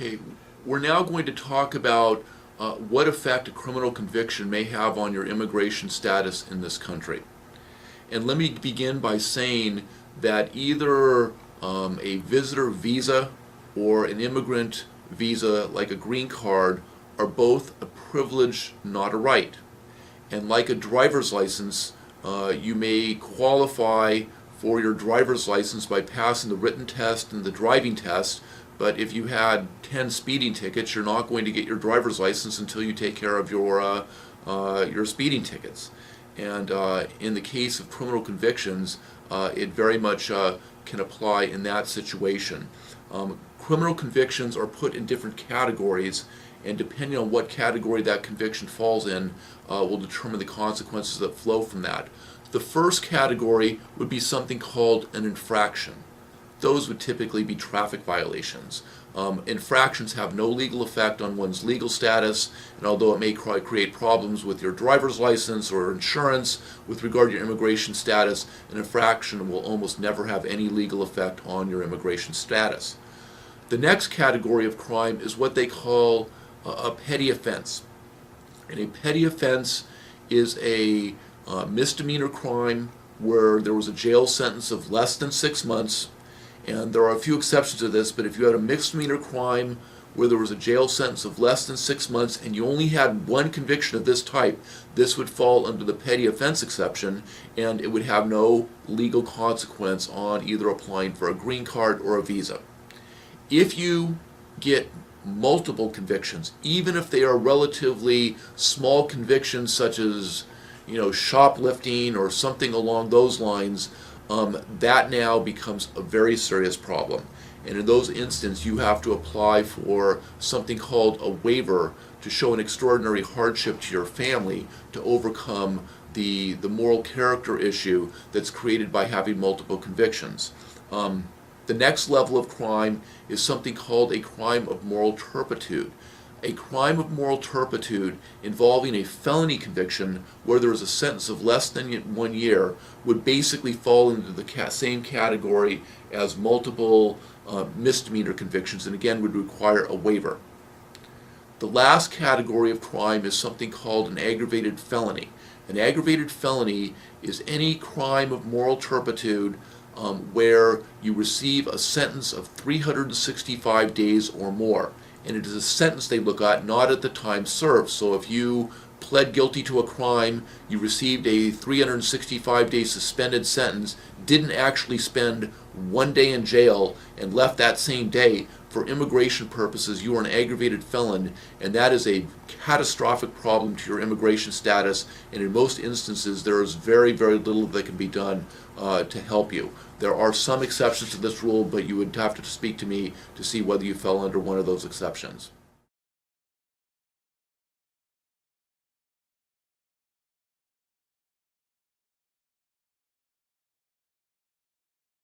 Okay, we're now going to talk about what effect a criminal conviction may have on your immigration status in this country. And let me begin by saying that either a visitor visa or an immigrant visa, like a green card, are both a privilege, not a right. And like a driver's license, you may qualify for your driver's license by passing the written test and the driving test, but if you had 10 speeding tickets, you're not going to get your driver's license until you take care of your speeding tickets. And in the case of criminal convictions, it very much can apply in that situation. Criminal convictions are put in different categories, and depending on what category that conviction falls in will determine the consequences that flow from that. The first category would be something called an infraction. Those would typically be traffic violations. Infractions have no legal effect on one's legal status, and although it may create problems with your driver's license or insurance with regard to your immigration status, an infraction will almost never have any legal effect on your immigration status. The next category of crime is what they call a petty offense. And a petty offense is a misdemeanor crime where there was a jail sentence of less than 6 months. And there are a few exceptions to this, but if you had a misdemeanor crime where there was a jail sentence of less than 6 months and you only had one conviction of this type, this would fall under the petty offense exception, and it would have no legal consequence on either applying for a green card or a visa. If you get multiple convictions, even if they are relatively small convictions such as shoplifting or something along those lines, that now becomes a very serious problem. And in those instances, you have to apply for something called a waiver to show an extraordinary hardship to your family to overcome the moral character issue that's created by having multiple convictions. The next level of crime is something called a crime of moral turpitude. A crime of moral turpitude involving a felony conviction where there is a sentence of less than 1 year would basically fall into the same category as multiple misdemeanor convictions, and again would require a waiver. The last category of crime is something called an aggravated felony. An aggravated felony is any crime of moral turpitude where you receive a sentence of 365 days or more. And it is a sentence they look at, not at the time served. So if you pled guilty to a crime, you received a 365-day suspended sentence, didn't actually spend 1 day in jail, and left that same day, for immigration purposes, you are an aggravated felon, and that is a catastrophic problem to your immigration status, and in most instances, there is very, very little that can be done to help you. There are some exceptions to this rule, but you would have to speak to me to see whether you fell under one of those exceptions.